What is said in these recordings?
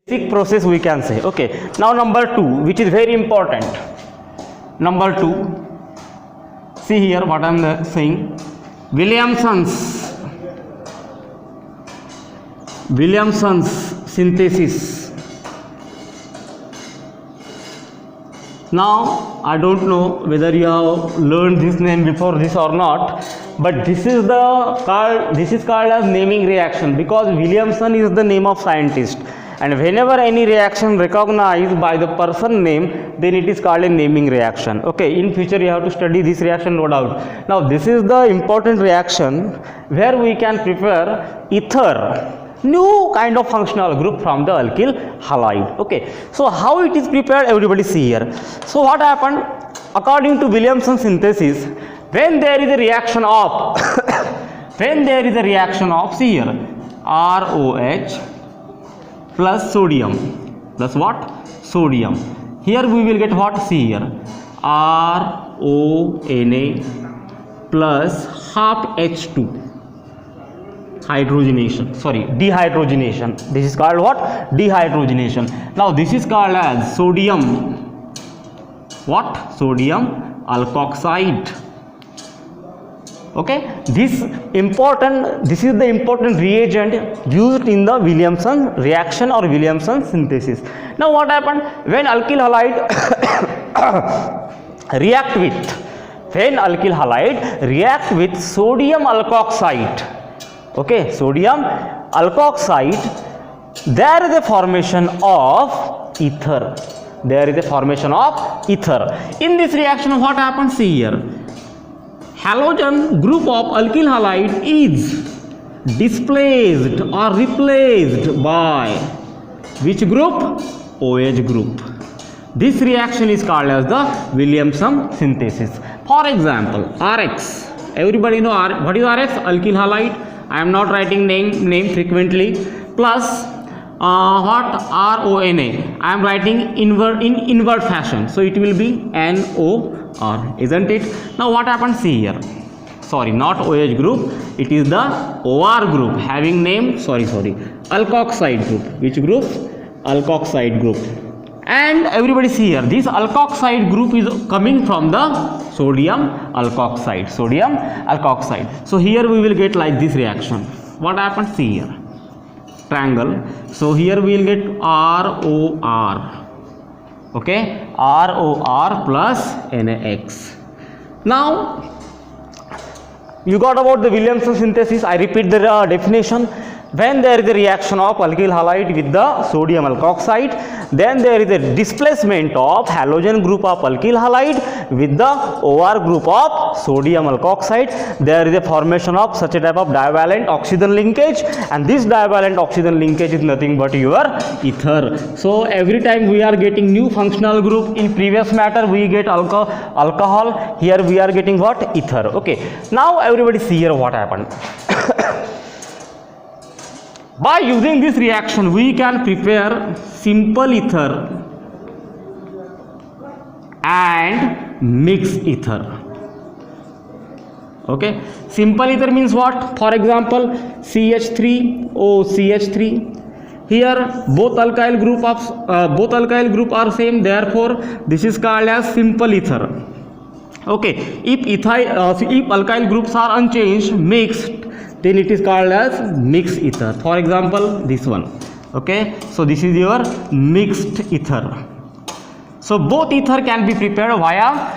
basic process we can say. Okay, now number 2, which is very important. Number 2, see here what I am saying. Williamson's synthesis. Now I don't know whether you have learned this name before this or not, but this is called as naming reaction, because Williamson is the name of scientist, and whenever any reaction recognized by the person name, then it is called a naming reaction. Okay, in future you have to study this reaction, no doubt. Now this is the important reaction where we can prepare ether, new kind of functional group from the alkyl halide. Okay, so how it is prepared, everybody see here. So what happened, according to Williamson synthesis, when there is a reaction of see here, ROH plus sodium plus what, sodium. Here we will get what, see here, RONA plus half H2, dehydrogenation. This is called what, dehydrogenation. Now this is called as sodium, what, sodium alkoxide. Okay, this is the important reagent used in the Williamson reaction or Williamson synthesis. Now what happened, when alkyl halide react with sodium alkoxide, okay, sodium alkoxide, there is a formation of ether. In this reaction what happens, see here, halogen group of alkyl halide is displaced or replaced by which group, OH group. This reaction is called as the Williamson synthesis. For example, RX, everybody know what is RX, alkyl halide. I am not writing name frequently, plus what, RONA, I am writing in invert fashion, so it will be NOR, isn't it? Now what happens, see here, sorry, not OH group, it is the OR group having name, alkoxide group. Which group? Alkoxide group. And everybody see here, this alkoxide group is coming from the sodium alkoxide. So here we will get like this reaction. What happens, see here, triangle. So here we will get ROR. Okay, ROR plus NaX. Now you got about the Williamson synthesis. I repeat the definition. When there is a reaction of alkyl halide with the sodium alkoxide, then there is a displacement of halogen group of alkyl halide with the OR group of sodium alkoxide. There is a formation of such a type of divalent oxygen linkage, and this divalent oxygen linkage is nothing but your ether. So every time we are getting new functional group, in previous matter we get alcohol, here we are getting what, ether. Okay, now everybody see here what happened. By using this reaction, we can prepare simple ether and mixed ether. Okay, simple ether means what? For example, CH3OCH3. Here both alkyl group are same. Therefore, this is called as simple ether. Okay, if alkyl groups are unchanged, mixed, then it is called as mixed ether. For example, this one. Okay, so this is your mixed ether. So both ether can be prepared via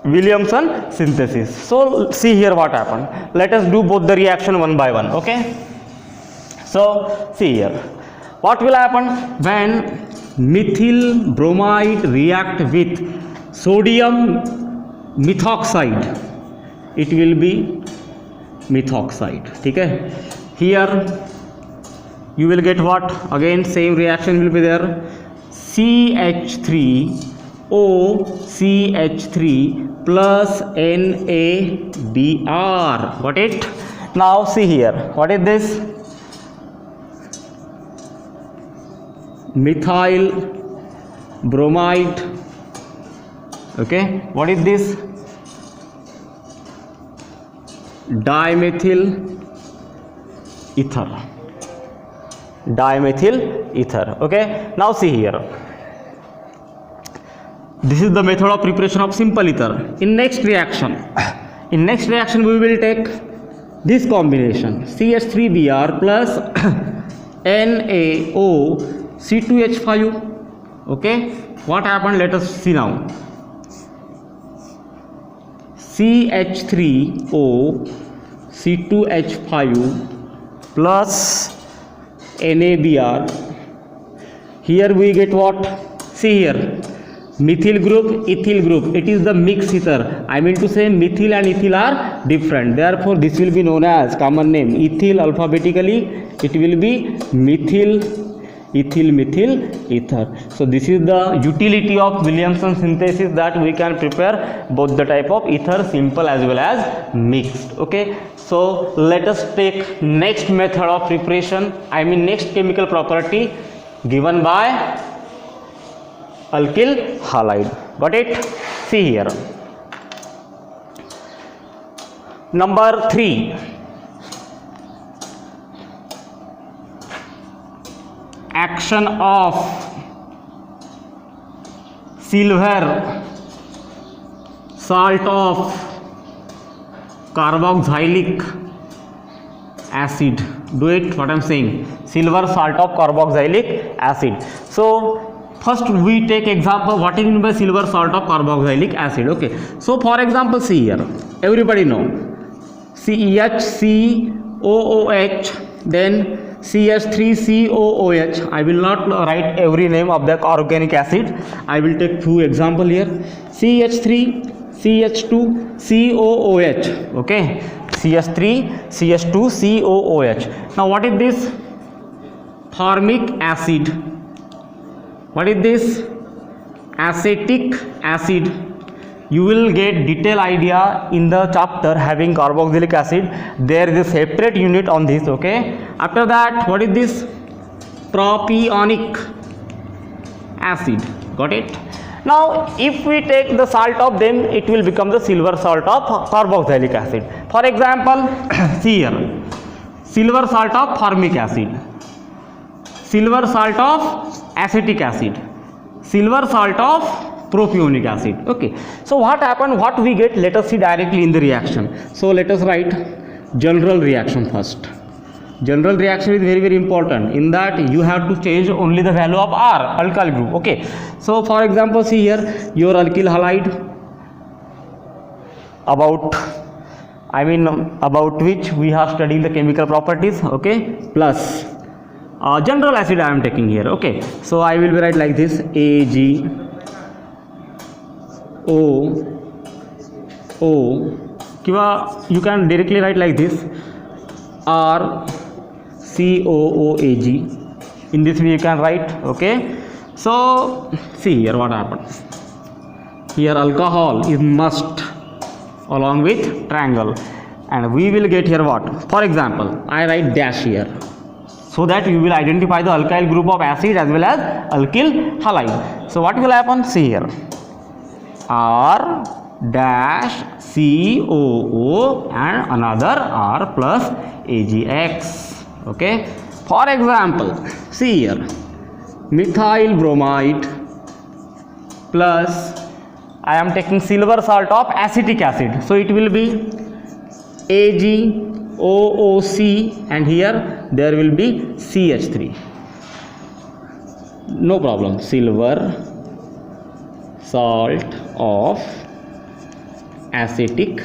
Williamson synthesis. So see here what happened. Let us do both the reaction one by one. Okay, so see here what will happen when methyl bromide react with sodium methoxide. It will be methoxide. Okay, here you will get what, again same reaction will be there, CH3OCH3 plus NABR. Got it? Now see here, what is this? Methyl bromide. Okay, what is this? Dimethyl ether. ether. Okay, now see here. This is the method of preparation of simple ether. In next reaction we will take this combination CH3Br plus NaOC2H5. Okay, what happened? Let us see now. CH3O C2H5 plus NaBr. Here we get what? See here, methyl group, ethyl group. It is the mixed ether. I mean to say methyl and ethyl are different. Therefore, this will be known as common name ethyl. Alphabetically, it will be methyl, ethyl, methyl, ether. So this is the utility of Williamson synthesis, that we can prepare both the type of ether, simple as well as mixed. Okay, so let us take next method of preparation, I mean next chemical property given by alkyl halide. Got it? See here, number 3, action of silver salt of carboxylic acid. Do it what I am saying, silver salt of carboxylic acid. So first we take example what is meant by silver salt of carboxylic acid. Okay, so for example, see here, everybody know CHCOOH, then CH3COOH. I will not write every name of the organic acid. I will take few example here. CH3 CH2 COOH. Okay, CH3 CH2 COOH. Now what is this? Formic acid. What is this? Acetic acid. You will get detailed idea in the chapter having carboxylic acid. There is a separate unit on this. Okay, after that, what is this? Propionic acid. Got it? Now if we take the salt of them, it will become the silver salt of carboxylic acid. For example, see here, silver salt of formic acid, silver salt of acetic acid, silver salt of propionic acid. Okay, so what happened, what we get? Let us see directly in the reaction. So let us write general reaction first. General reaction is very important. In that you have to change only the value of R, alkyl group. Okay, so for example, see here, your alkyl halide, about which we have studied the chemical properties. Okay, plus general acid I am taking here. Okay, so I will be write like this, AgO, you can directly write like this, RCOOAg. In this way you can write. Okay, so see here what happens. Here alcohol is must along with triangle, and we will get here what? For example, I write dash here, so that you will identify the alkyl group of acid as well as alkyl halide. So what will happen? See here, R dash COO and another R plus AgX. Okay, for example, see here, methyl bromide plus I am taking silver salt of acetic acid, so it will be AgOOC, and here there will be CH3. No problem, silver salt of acetic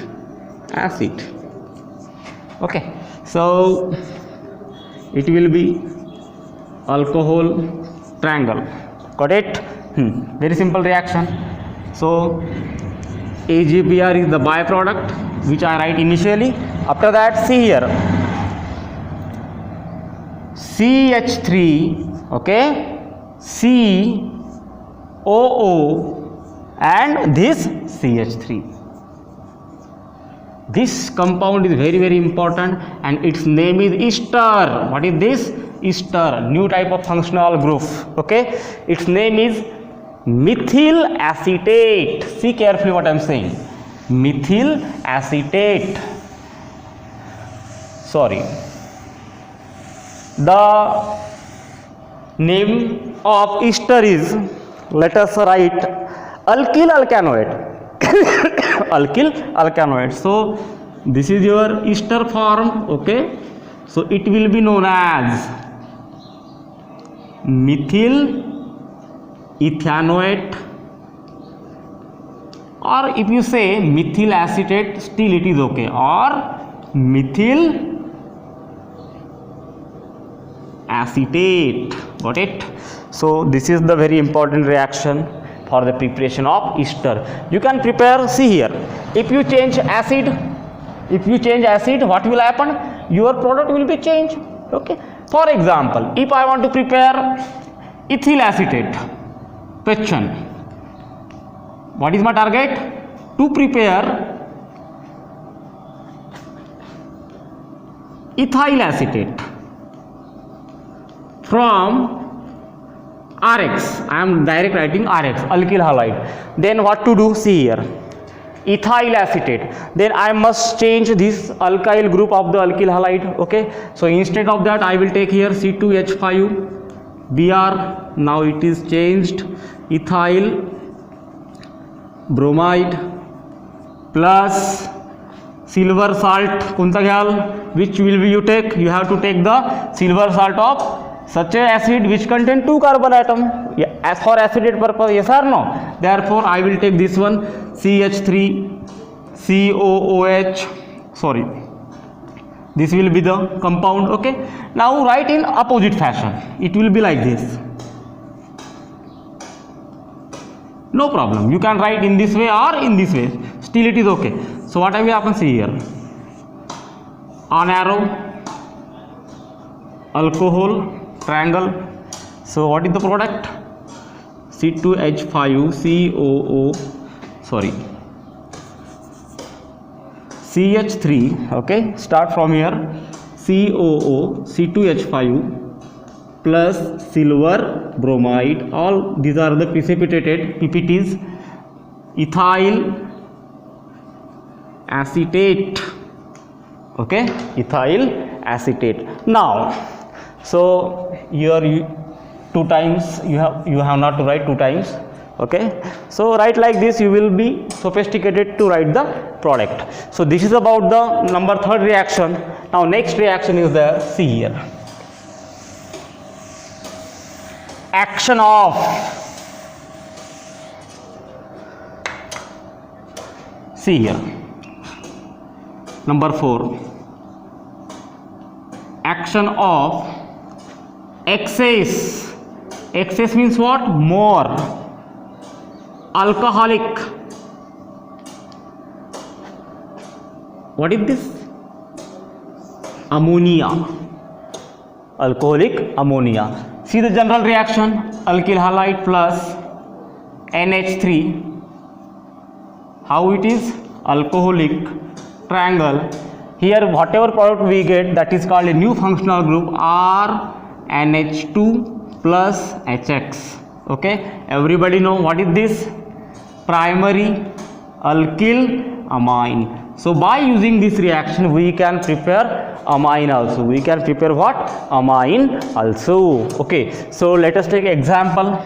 acid. Okay, so it will be alcohol triangle. Got it? Very simple reaction. So AgBr is the byproduct which I write initially. After that, see here, CH3, okay, COO and this CH3. This compound is very important, and its name is ester. What is this? Ester, new type of functional group. Okay, its name is methyl acetate. See carefully what I am saying, methyl acetate. Sorry, the Name of ester is, let us write alkyl alkanoate. Alkyl alkanoate. So this is your ester form. Okay, so it will be known as methyl ethanoate, or if you say methyl acetate, still it is okay, or methyl acetate. Got it? So this is the very important reaction for the preparation of ester. You can prepare, see here, if you change acid, what will happen? Your product will be changed. Okay, for example, if I want to prepare ethyl acetate question, what is my target? To prepare ethyl acetate from RX. I am direct writing RX, alkyl halide. Then what to do? See here, ethyl acetate. Then I must change this alkyl group of the alkyl halide. Okay, so instead of that I will take here C2H5 Br. Now it is changed ethyl bromide plus silver salt. Kunta घ्याल? Which will be you take? You have to take the silver salt of such a acid which contain 2 carbon atom. Yeah, as for acetate purpose, yes or no? Therefore I will take this one, CH3COOH. Sorry, this will be the compound. Okay, now write in opposite fashion. It will be like this. No problem, you can write in this way or in this way, still it is okay. So what will happen? See here, on arrow, alcohol, triangle. So what is the product? C2H5COO, sorry, CH3. Okay, start from here, COO, C2H5 plus silver bromide. All these are the precipitated PPTs. Ethyl acetate. Okay, ethyl acetate. Now, so here 2 times you have not to write 2 times. Okay, so write like this, you will be sophisticated to write the product. So this is about the number 3rd reaction. Now next reaction is there. See here, action of see here, number 4, action of excess. Excess means what? More alcoholic. What is this? Ammonia. Alcoholic ammonia. See the general reaction, alkyl halide plus NH3. How it is? Alcoholic triangle. Here whatever product we get, that is called a new functional group, RNH2 plus HX. Okay, everybody know what is this? Primary alkyl amine. So by using this reaction we can prepare amine also. We can prepare what? Amine also. Okay, so let us take example.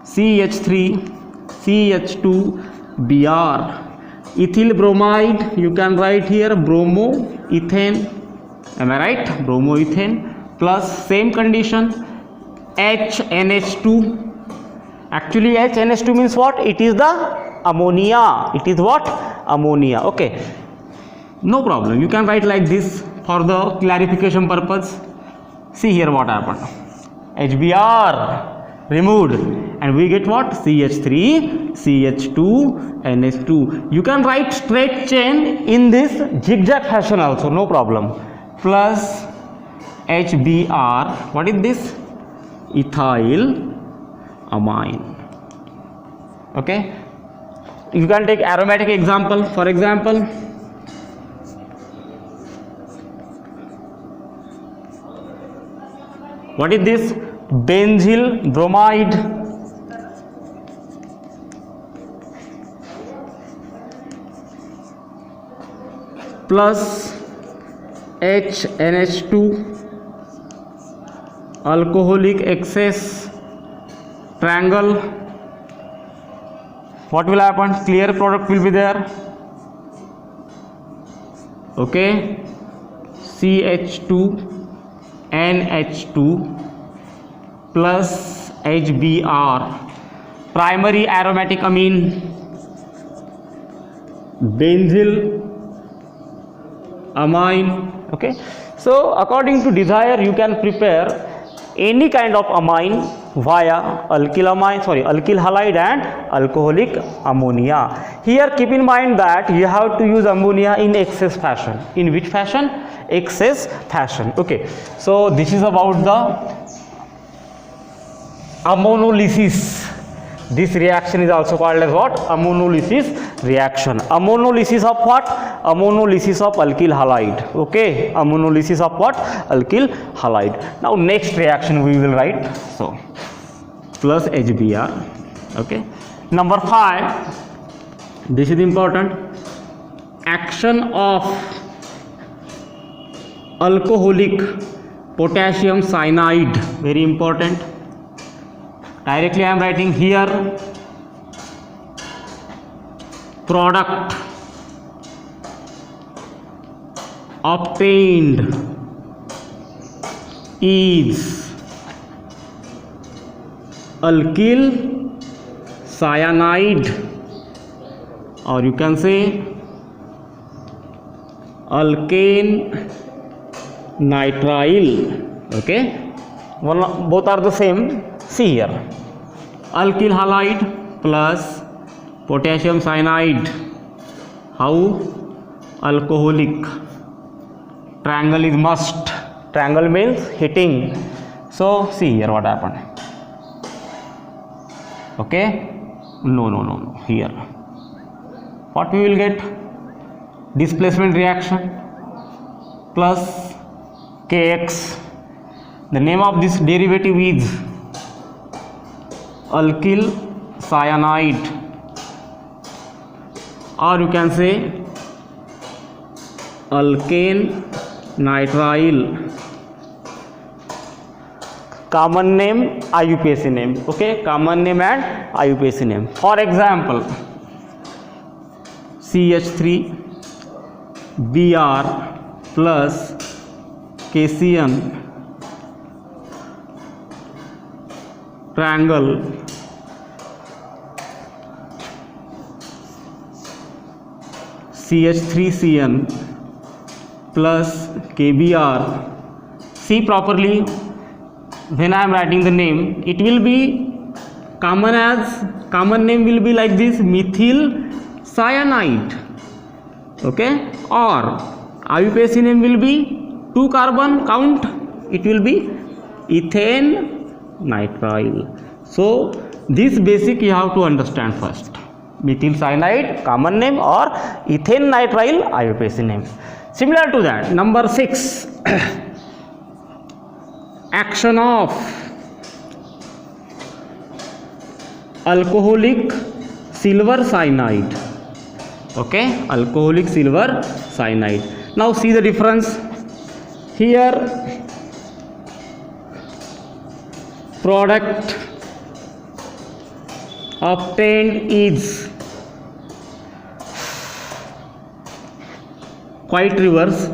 CH3 CH2 Br. Ethyl bromide, you can write here bromoethane. Am I right? Bromoethane plus same condition HNH2. Actually HNH2 means what? It is the ammonia. It is what? Ammonia. Okay, no problem, you can write like this for the clarification purpose. See here what happened. HBr removed and we get what? CH3 CH2 NH2. You can write straight chain in this zigzag fashion also, no problem. Plus HBr. What is this? Ethyl amine. Okay, you can take aromatic example. For example, what is this? Benzyl bromide. Plus HNH2. alcoholic excess triangle, what will happen? Clear product will be there. Okay, CH2 NH2 plus HBr, primary aromatic amine, benzyl amine. Okay, so according to desire you can prepare any kind of amine via alkyl halide and alcoholic ammonia. Here keep in mind that you have to use ammonia in excess fashion. In which fashion? Excess fashion. Okay, so this is about the ammonolysis. This reaction is also called as what? Ammonolysis reaction. Ammonolysis of what? Ammonolysis of alkyl halide. Okay, ammonolysis of what? Alkyl halide. Now next reaction we will write, so plus HBr. Okay, number 5, this is important, action of alcoholic potassium cyanide, very important. Directly I am writing here, product obtained is alkyl cyanide, or you can say alkane nitrile. Okay, both are the same. See here, alkyl halide plus potassium cyanide. How? Alcoholic. Triangle is must. Triangle means hitting. So see here what happened. Okay, no, here what we will get? Displacement reaction plus Kx. The name of this derivative is alkyl cyanide, or you can say alkane nitrile. Common name, IUPAC name. Okay, common name and IUPAC name. For example, CH3Br plus KCN triangle CH3Cn plus KBr. See properly, when I am writing the name, it will be common name will be like this, methyl cyanide. Okay, or IUPAC name will be 2 carbon count, it will be ethane nitrile. So this basic you have to understand first. Methyl cyanide common name, or ethane nitrile IUPAC name. Similar to that, number 6, action of alcoholic silver cyanide. Okay, alcoholic silver cyanide. Now see the difference here. Product obtained is quite reverse,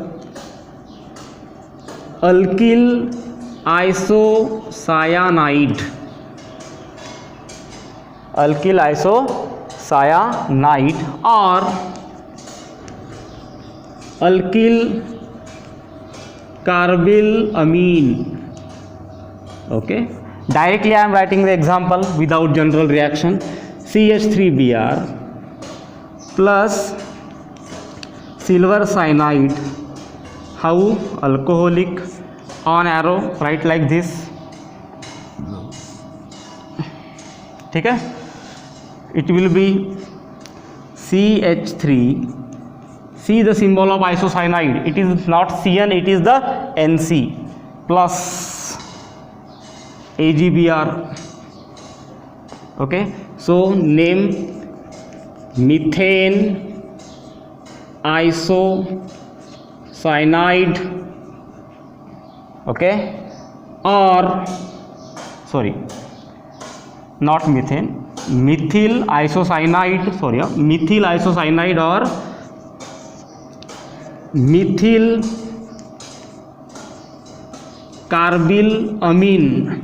alkyl isocyanide. Alkyl isocyanide or alkyl carbyl amine. Okay, directly I am writing the example without general reaction. CH3Br plus silver cyanide. How? Alcoholic, on arrow write like this. ठीक है, it will be CH3. See the symbol of isocyanide, it is not Cn, it is the Nc plus AgBr. Okay, so name methane isocyanide. Okay, or sorry, not methane, methyl isocyanide, sorry, methyl isocyanide or methyl carbylamine.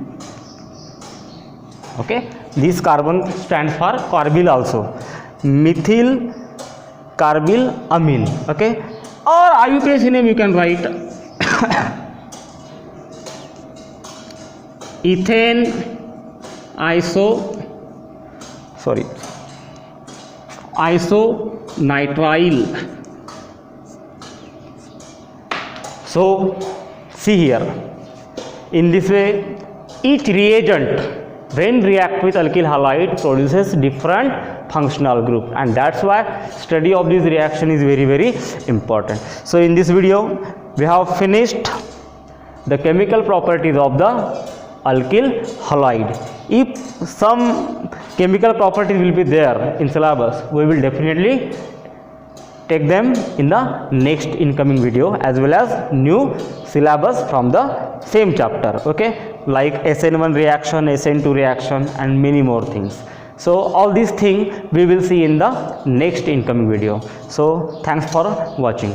Okay, this carbon stands for carbyl also, methyl carbylamine. Okay, or IUPAC name you can write ethane isonitrile. So see here, in this way each reagent when react with alkyl halide produces different functional group, and that's why study of this reaction is very, very important. So in this video we have finished the chemical properties of the alkyl halide. If some chemical properties will be there in syllabus, we will definitely take them in the next incoming video, as well as new syllabus from the same chapter. Okay, like SN1 reaction, SN2 reaction, and many more things. So all these things we will see in the next incoming video. So thanks for watching.